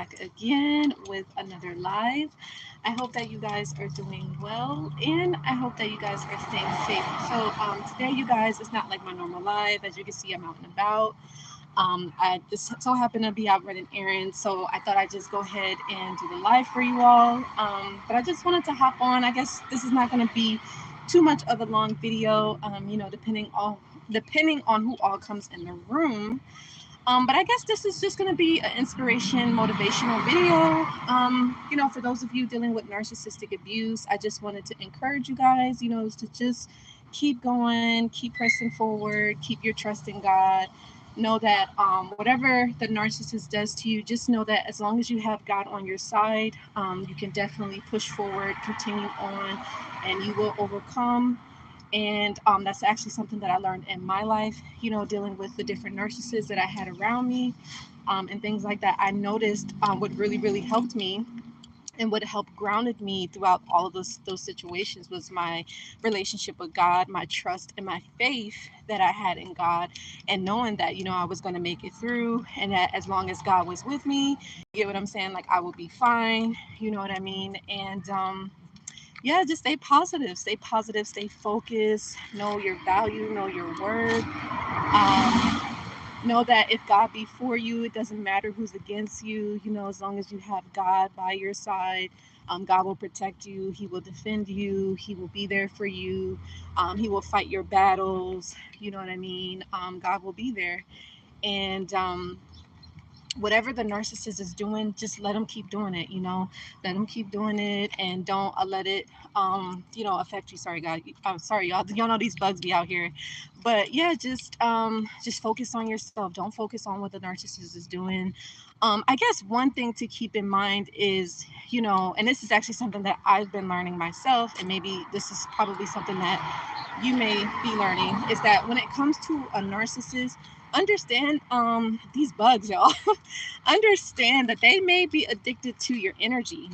back again with another live. I hope that you guys are doing well, and I hope that you guys are staying safe. So today, you guys, it's not like my normal live. As you can see, I'm out and about. I just so happen to be out running errands, so I thought I'd just go ahead and do the live for you all. But I just wanted to hop on. I guess this is not going to be too much of a long video, depending on who all comes in the room. But I guess this is just going to be an inspiration, motivational video. For those of you dealing with narcissistic abuse, I just wanted to encourage you guys, to just keep going, keep pressing forward, keep your trust in God. Know that whatever the narcissist does to you, just know that as long as you have God on your side, you can definitely push forward, continue on, and you will overcome. And that's actually something that I learned in my life, dealing with the different narcissists that I had around me, and things like that. I noticed what really, really helped me and what helped grounded me throughout all of those situations was my relationship with God, my trust and my faith that I had in God, and knowing that, I was going to make it through, and that as long as God was with me, you get what I'm saying? Like, I will be fine. You know what I mean? And, yeah, just stay positive, stay focused, know your value, know your worth. Know that if God be for you, it doesn't matter who's against you. As long as you have God by your side, God will protect you. He will defend you. He will be there for you. He will fight your battles. You know what I mean? God will be there. And whatever the narcissist is doing, just let them keep doing it. Let them keep doing it, and don't let it affect you. Sorry, God. I'm sorry, y'all know these bugs be out here. But yeah, just focus on yourself. Don't focus on what the narcissist is doing. I guess one thing to keep in mind is, and this is actually something that I've been learning myself, and maybe this is probably something that you may be learning, is that when it comes to a narcissist, understand these bugs, y'all. Understand that they may be addicted to your energy.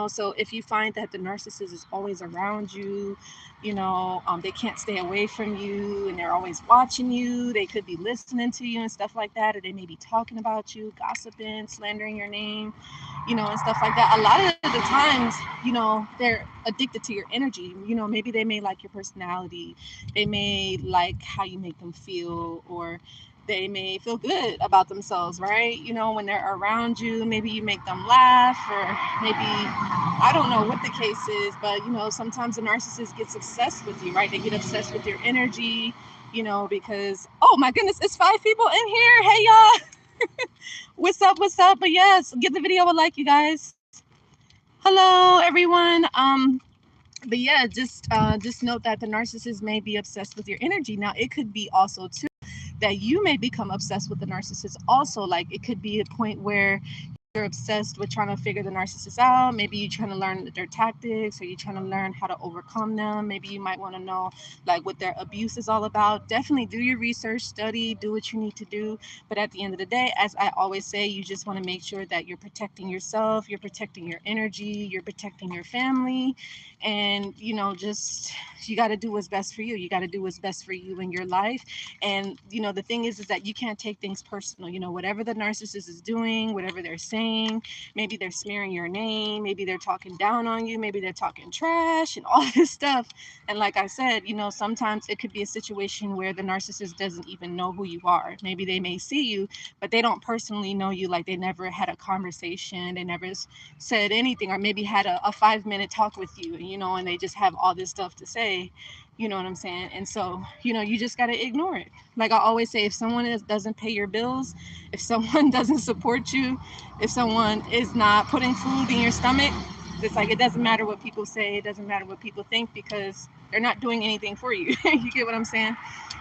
So if you find that the narcissist is always around you, they can't stay away from you, and they're always watching you, they could be listening to you and stuff like that, or they may be talking about you, gossiping, slandering your name, and stuff like that. A lot of the times, they're addicted to your energy. Maybe they may like your personality, they may like how you make them feel, or they may feel good about themselves, right? When they're around you, maybe you make them laugh, or maybe, I don't know what the case is, but, sometimes the narcissist gets obsessed with you, right? They get obsessed with your energy, because, oh my goodness, it's 5 people in here. Hey, y'all. What's up? What's up? But yes, give the video a like, you guys. Hello, everyone. But yeah, just note that the narcissist may be obsessed with your energy. Now, it could be also too that you may become obsessed with the narcissist also. Like, it could be a point where you're obsessed with trying to figure the narcissist out. Maybe you're trying to learn their tactics, or you're trying to learn how to overcome them. Maybe you might want to know like what their abuse is all about. Definitely do your research, study, do what you need to do. But at the end of the day, as I always say, you just want to make sure that you're protecting yourself, you're protecting your energy, you're protecting your family, and just you got to do what's best for you. You got to do what's best for you in your life. And the thing is that you can't take things personal. Whatever the narcissist is doing, whatever they're saying, maybe they're smearing your name, maybe they're talking down on you, maybe they're talking trash and all this stuff. And like I said, sometimes it could be a situation where the narcissist doesn't even know who you are. Maybe they may see you, but they don't personally know you. Like, they never had a conversation, they never said anything, or maybe had a 5-minute talk with you, and they just have all this stuff to say. You know what I'm saying? And so, you just got to ignore it. Like I always say, if someone doesn't pay your bills, if someone doesn't support you, if someone is not putting food in your stomach, it's like, it doesn't matter what people say, it doesn't matter what people think, because they're not doing anything for you. You get what I'm saying?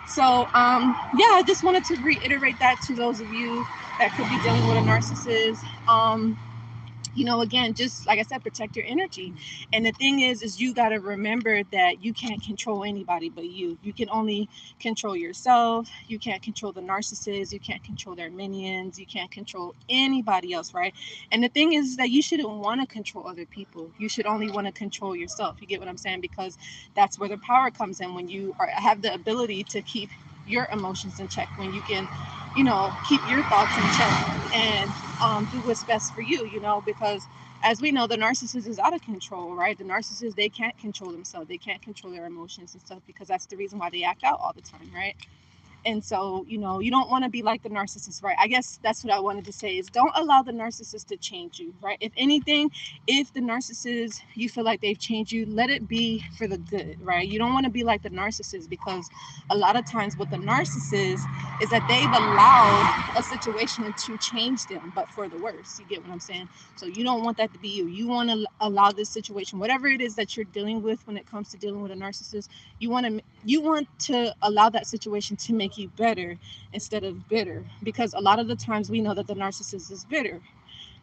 So, yeah, I just wanted to reiterate that to those of you that could be dealing with a narcissist. Again, just like I said, protect your energy. And the thing is you got to remember that you can't control anybody but you. You can only control yourself. You can't control the narcissist. You can't control their minions. You can't control anybody else, right? And the thing is that you shouldn't want to control other people. You should only want to control yourself. You get what I'm saying? Because that's where the power comes in, when you have the ability to keep your emotions in check, when you can, keep your thoughts in check. And do what's best for you, because as we know, the narcissist is out of control, right? The narcissist, they can't control themselves. They can't control their emotions and stuff, because that's the reason why they act out all the time, right? And so, you don't want to be like the narcissist, right? I guess that's what I wanted to say, is don't allow the narcissist to change you, right? If anything, if the narcissist, you feel like they've changed you, let it be for the good, right? You don't want to be like the narcissist, because a lot of times with the narcissist is that they've allowed a situation to change them, but for the worse. You get what I'm saying? So you don't want that to be you. You want to allow this situation, whatever it is that you're dealing with when it comes to dealing with a narcissist, you want to allow that situation to make you better instead of bitter, because a lot of the times we know that the narcissist is bitter.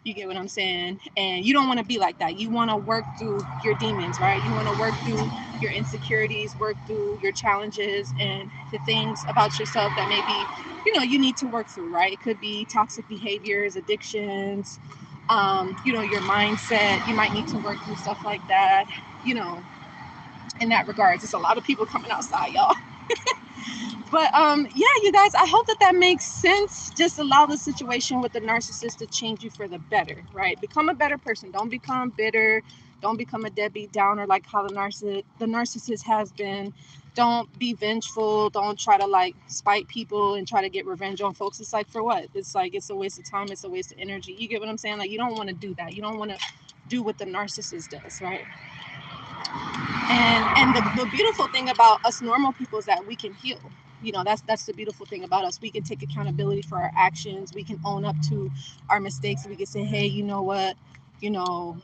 You get what I'm saying? And you don't want to be like that. You want to work through your demons, right? You want to work through your insecurities, work through your challenges and the things about yourself that maybe, you need to work through, right? It could be toxic behaviors, addictions, your mindset. You might need to work through stuff like that, you know, in that regards. It's a lot of people coming outside, y'all. But yeah, you guys, I hope that that makes sense. Just allow the situation with the narcissist to change you for the better, right? Become a better person. Don't become bitter. Don't become a deadbeat downer like how the narcissist has been. Don't be vengeful. Don't try to like spite people and try to get revenge on folks. It's like, for what? It's like, it's a waste of time. It's a waste of energy. You get what I'm saying? Like, you don't want to do that. You don't want to do what the narcissist does, right? And the beautiful thing about us normal people is that we can heal. That's the beautiful thing about us. We can take accountability for our actions. We can own up to our mistakes. We can say, hey, you know what, you know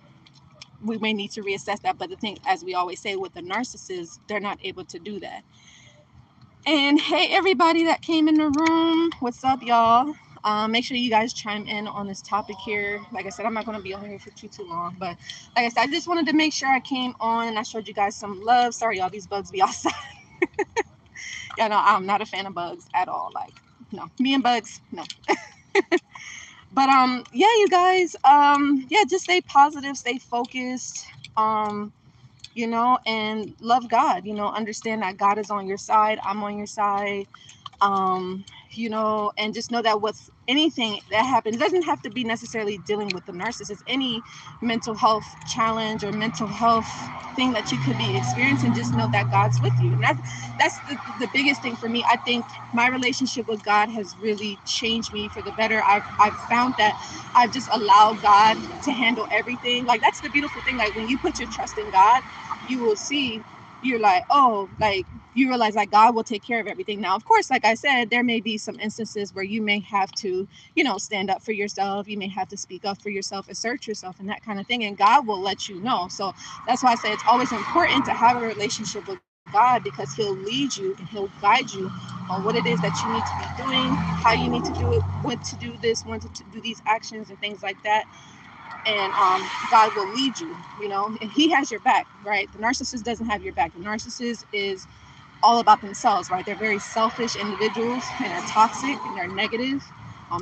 we may need to reassess that. But the thing, as we always say, with the narcissist, they're not able to do that. And hey, everybody that came in the room, what's up, y'all? Make sure you guys chime in on this topic here. Like I said, I'm not going to be on here for too long, but like I said, I just wanted to make sure I came on and I showed you guys some love. Sorry, y'all, these bugs be outside. Yeah, no, I'm not a fan of bugs at all. Like, no, me and bugs, no. But yeah, you guys, yeah, just stay positive, stay focused. Um, and love God. Understand that God is on your side. I'm on your side. And just know that with anything that happens, it doesn't have to be necessarily dealing with the narcissist. Any mental health challenge or mental health thing that you could be experiencing, just know that God's with you. And that's the biggest thing for me. I think my relationship with God has really changed me for the better. I've found that I've just allowed God to handle everything. Like, that's the beautiful thing. Like, when you put your trust in God, you will see, you're like, oh, like, you realize like God will take care of everything. Now, of course, like I said, there may be some instances where you may have to, stand up for yourself. You may have to speak up for yourself, assert yourself, and that kind of thing. And God will let you know. So that's why I say it's always important to have a relationship with God, because He'll lead you and He'll guide you on what it is that you need to be doing, how you need to do it, when to do this, when to do these actions and things like that. And God will lead you, and He has your back, right? The narcissist doesn't have your back. The narcissist is all about themselves, right? They're very selfish individuals, and they're toxic and they're negative.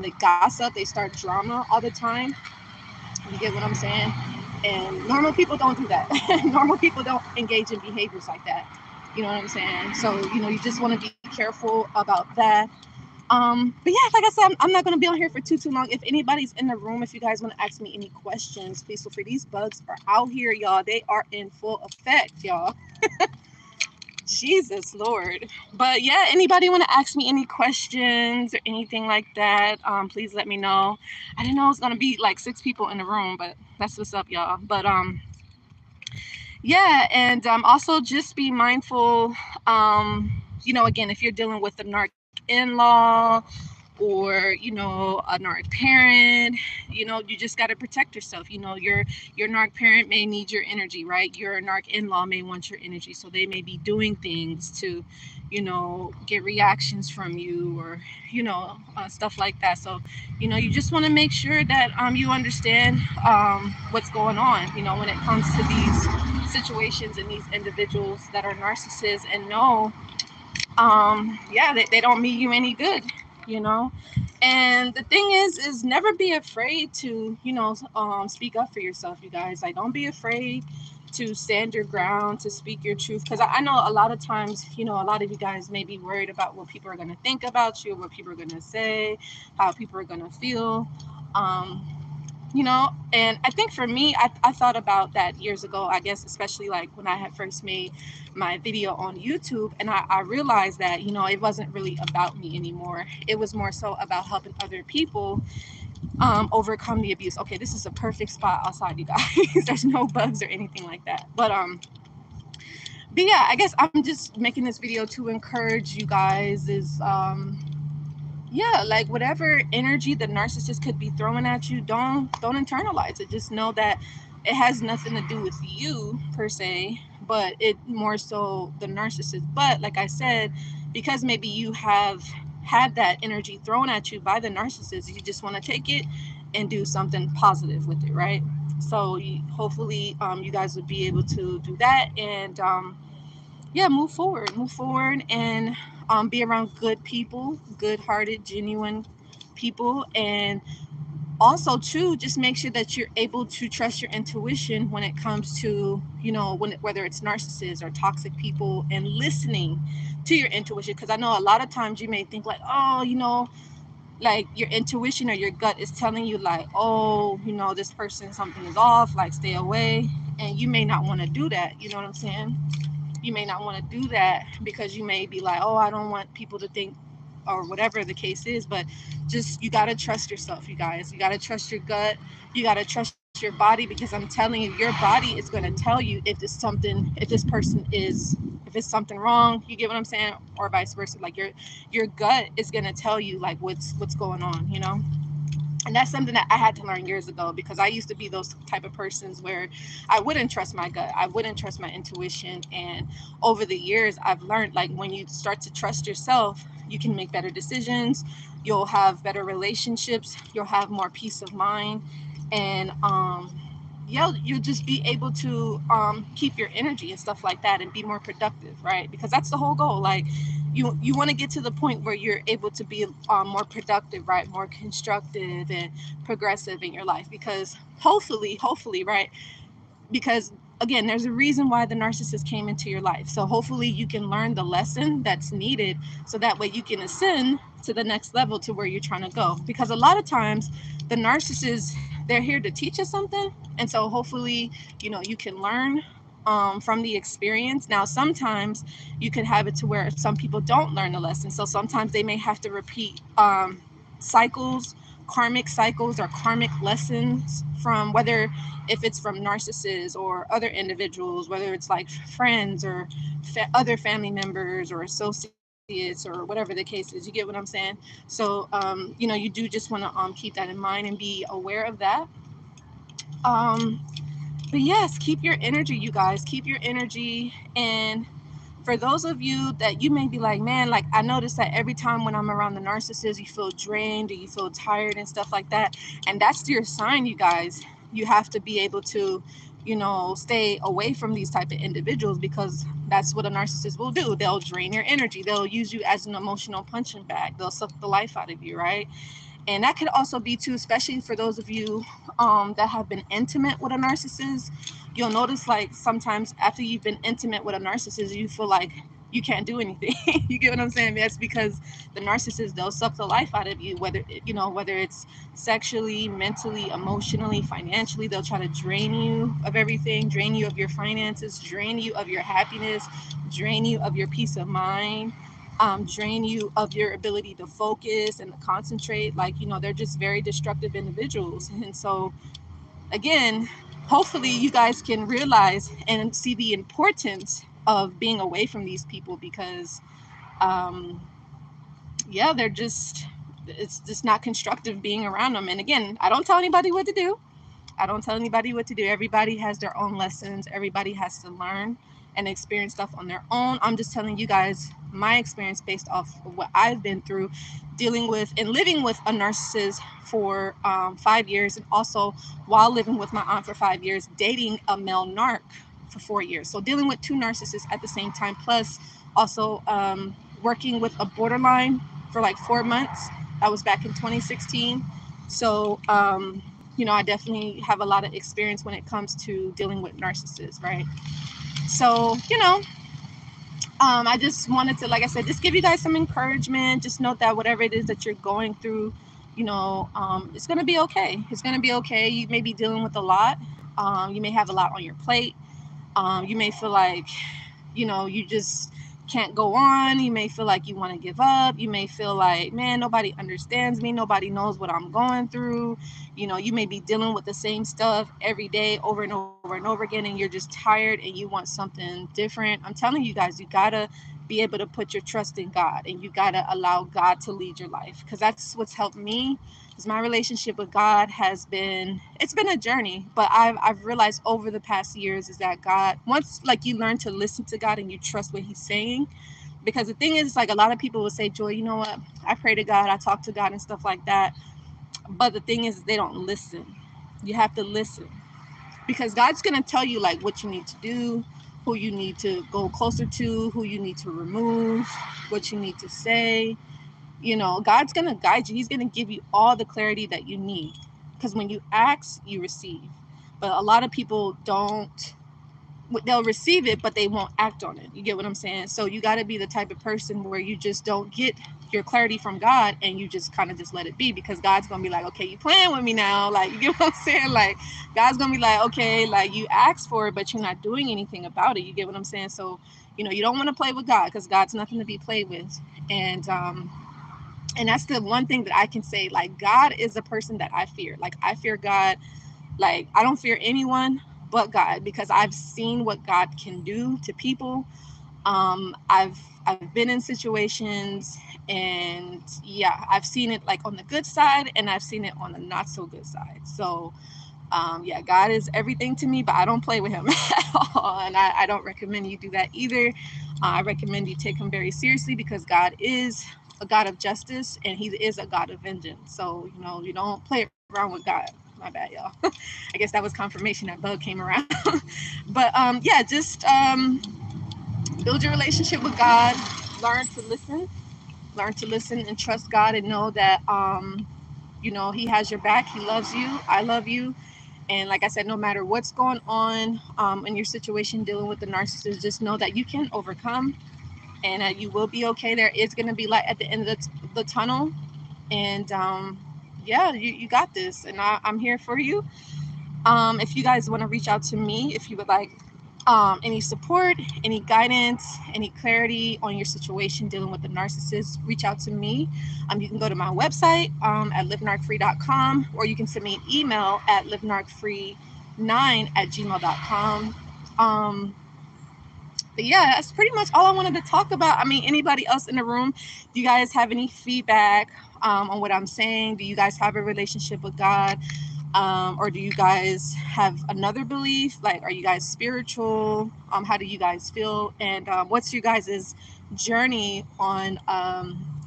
They gossip, they start drama all the time. You get what I'm saying? And normal people don't do that. Normal people don't engage in behaviors like that. You know what I'm saying? So, you just want to be careful about that. But yeah, like I said, I'm not going to be on here for too long. If anybody's in the room, if you guys want to ask me any questions, please feel free. These bugs are out here, y'all. They are in full effect, y'all. Jesus Lord. But yeah, anybody want to ask me any questions or anything like that, please let me know. I didn't know it was gonna be like 6 people in the room, but that's what's up, y'all. But yeah, and also just be mindful, again, if you're dealing with a narc in-law or a narc parent, you just got to protect yourself. Your narc parent may need your energy, right? Your narc in-law may want your energy, so they may be doing things to get reactions from you, or stuff like that. So you just want to make sure that you understand what's going on when it comes to these situations and these individuals that are narcissists, and know yeah, they don't mean you any good, you know and the thing is never be afraid to speak up for yourself, you guys. Like, don't be afraid to stand your ground, to speak your truth, because I know a lot of times a lot of you guys may be worried about what people are going to think about you, what people are going to say, how people are going to feel. You know, and I think for me, I thought about that years ago, I guess, especially like when I had first made my video on YouTube, and I realized that, you know, it wasn't really about me anymore. It was more so about helping other people overcome the abuse. Okay, this is a perfect spot outside, you guys. There's no bugs or anything like that. But yeah, I guess I'm just making this video to encourage you guys is yeah, like whatever energy the narcissist could be throwing at you, don't internalize it. Just know that it has nothing to do with you per se, but it more so the narcissist. But like I said, because maybe you have had that energy thrown at you by the narcissist, you just want to take it and do something positive with it, right? So hopefully you guys would be able to do that, and yeah, move forward, and be around good people, good-hearted, genuine people. And also too, just make sure that you're able to trust your intuition when it comes to, you know, whether it's narcissists or toxic people, and listening to your intuition. Because I know a lot of times you may think like, oh, you know, like your intuition or your gut is telling you like, oh, you know, this person, something is off, like stay away. And you may not want to do that, you know what I'm saying? You may not want to do that because you may be like, oh, I don't want people to think, or whatever the case is. But just, you got to trust yourself, you guys. You got to trust your gut. You got to trust your body, because I'm telling you, your body is going to tell you if it's something, if this person is, if it's something wrong. You get what I'm saying? Or vice versa. Like your gut is going to tell you like what's going on, you know? And that's something that I had to learn years ago, because I used to be those type of persons where I wouldn't trust my gut, I wouldn't trust my intuition. And over the years I've learned, like, when you start to trust yourself, you can make better decisions, you'll have better relationships, you'll have more peace of mind. And yeah, you'll just be able to keep your energy and stuff like that, and be more productive, right? Because that's the whole goal. Like, you want to get to the point where you're able to be more productive, right? More constructive and progressive in your life, because hopefully, right? Because again, there's a reason why the narcissist came into your life. So hopefully you can learn the lesson that's needed, so that way you can ascend to the next level, to where you're trying to go. Because a lot of times the narcissists, they're here to teach us something. And so hopefully, you know, you can learn from the experience. Now sometimes you can have it to where some people don't learn the lesson, so sometimes they may have to repeat cycles, karmic cycles, or karmic lessons, from whether, if it's from narcissists or other individuals, whether it's like friends or other family members or associates or whatever the case is. You get what I'm saying? So you know, you do just want to keep that in mind and be aware of that. um but yes, keep your energy, you guys. Keep your energy. And for those of you that you may be like, man, like, I notice that every time when I'm around the narcissist, you feel drained or you feel tired and stuff like that. And that's your sign, you guys. You have to be able to, you know, stay away from these type of individuals, because that's what a narcissist will do. They'll drain your energy. They'll use you as an emotional punching bag. They'll suck the life out of you, right? And that could also be too, especially for those of you that have been intimate with a narcissist. You'll notice, like, sometimes after you've been intimate with a narcissist, you feel like you can't do anything. You get what I'm saying? That's because the narcissist, they'll suck the life out of you, whether, you know, whether it's sexually, mentally, emotionally, financially. They'll try to drain you of everything, drain you of your finances, drain you of your happiness, drain you of your peace of mind, drain you of your ability to focus and to concentrate. Like, you know, they're just very destructive individuals. And so, again, hopefully you guys can realize and see the importance of being away from these people, because, um, yeah, they're just, it's just not constructive being around them. And again, I don't tell anybody what to do. I don't tell anybody what to do. Everybody has their own lessons. Everybody has to learn and experience stuff on their own. I'm just telling you guys my experience based off of what I've been through, dealing with and living with a narcissist for 5 years, and also while living with my aunt for 5 years, dating a male narc for 4 years. So dealing with two narcissists at the same time, plus also working with a borderline for like 4 months. That was back in 2016. So, you know, I definitely have a lot of experience when it comes to dealing with narcissists, right? So, you know, I just wanted to, like I said, just give you guys some encouragement. Just note that whatever it is that you're going through, it's going to be okay. It's going to be okay. You may be dealing with a lot. You may have a lot on your plate. You may feel like, you just can't go on. You may feel like you want to give up. You may feel like, man, nobody understands me. Nobody knows what I'm going through. You may be dealing with the same stuff every day over and over and over again, and you're just tired and you want something different. I'm telling you guys, you gotta be able to put your trust in God, and you gotta allow God to lead your life, because that's what's helped me. Because my relationship with God it's been a journey, but I've realized over the past years is that God, once like you learn to listen to God and you trust what He's saying. Because the thing is, like, a lot of people will say, Joy, you know what, I pray to God, I talk to God and stuff like that, but the thing is, they don't listen. You have to listen, because God's going to tell you like what you need to do, who you need to go closer to, who you need to remove, what you need to say. God's going to guide you. He's going to give you all the clarity that you need, because when you ask, you receive. But a lot of people don't. They'll receive it, but they won't act on it. You get what I'm saying? So you got to be the type of person where you just don't get your clarity from God, and you just kind of just let it be, because God's gonna be like, okay, you playing with me now, like, you get what I'm saying? Like, God's gonna be like, okay, like, you asked for it, but you're not doing anything about it. You get what I'm saying? So you don't want to play with God, because God's nothing to be played with. And that's the one thing that I can say, like, God is a person that I fear. Like, I fear God. Like, I don't fear anyone but God, because I've seen what God can do to people. I've been in situations, and yeah, I've seen it like on the good side, and I've seen it on the not so good side. So yeah, God is everything to me, but I don't play with Him at all, and I don't recommend you do that either. I recommend you take Him very seriously, because God is a God of justice, and He is a God of vengeance. So you don't play around with God. My bad, y'all. I guess that was confirmation that bug came around. But yeah, just build your relationship with God. Learn to listen. Learn to listen and trust God, and know that He has your back. He loves you. I love you. And like I said, no matter what's going on in your situation dealing with the narcissist, just know that you can overcome, and that you will be okay. There is going to be light at the end of the tunnel. And yeah, you got this. And I'm here for you. If you guys want to reach out to me, if you would like any support, any guidance, any clarity on your situation dealing with the narcissist, reach out to me. You can go to my website at livenarcfree.com, or you can send me an email at livenarcfree9@gmail.com. But yeah, that's pretty much all I wanted to talk about. I mean, anybody else in the room, do you guys have any feedback on what I'm saying? Do you guys have a relationship with God? Or do you guys have another belief? Like, are you guys spiritual? How do you guys feel? And what's your guys' journey on,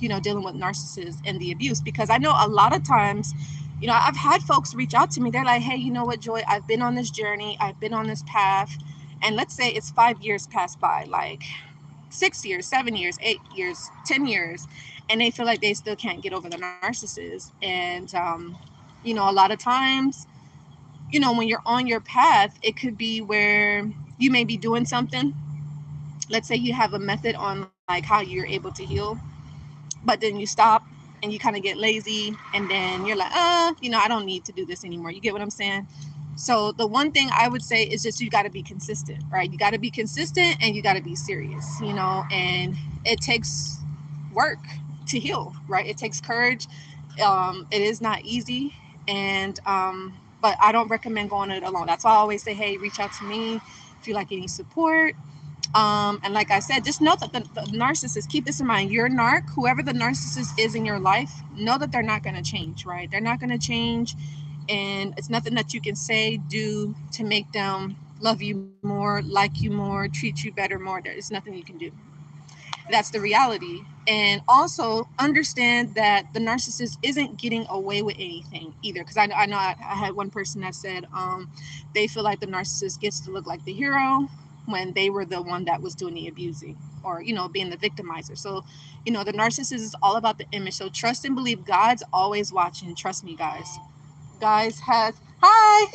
dealing with narcissists and the abuse? Because I know a lot of times, I've had folks reach out to me. They're like, hey, you know what, Joy? I've been on this journey. I've been on this path. And let's say it's 5 years passed by, like 6 years, 7 years, 8 years, 10 years, and they feel like they still can't get over the narcissist. And a lot of times, when you're on your path, it could be where you may be doing something. Let's say you have a method on like how you're able to heal, but then you stop and you kind of get lazy, and then you're like, I don't need to do this anymore. You get what I'm saying? So the one thing I would say is just, you got to be consistent, right? You got to be consistent, and you got to be serious, and it takes work to heal, right? It takes courage. It is not easy. And but I don't recommend going it alone. That's why I always say, hey, reach out to me if you like any support. And like I said, just know that the narcissist, keep this in mind, your narc, whoever the narcissist is in your life, know that they're not going to change, right? They're not going to change. And it's nothing that you can say, do to make them love you more, like you more, treat you better more. There's nothing you can do. That's the reality. And also understand that the narcissist isn't getting away with anything either. Because I had one person that said they feel like the narcissist gets to look like the hero when they were the one that was doing the abusing, or being the victimizer. So the narcissist is all about the image. So trust and believe God's always watching. Trust me, guys has hi.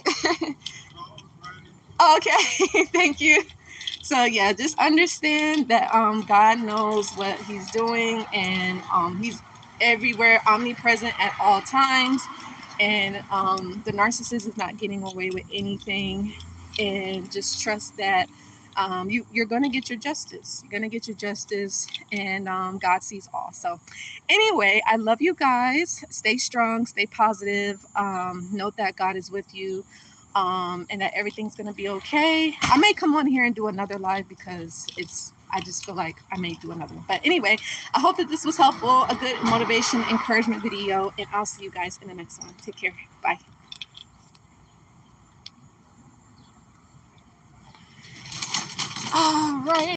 Okay. Thank you. So yeah, just understand that God knows what He's doing, and everywhere, omnipresent at all times. And the narcissist is not getting away with anything. And just trust that you're going to get your justice. You're going to get your justice, and God sees all. So, anyway, I love you guys. Stay strong, stay positive. Note that God is with you, and that everything's going to be okay. I may come on here and do another live because I just feel like I may do another one. But anyway, I hope that this was helpful, a good motivation, encouragement video, and I'll see you guys in the next one. Take care. Bye. All right.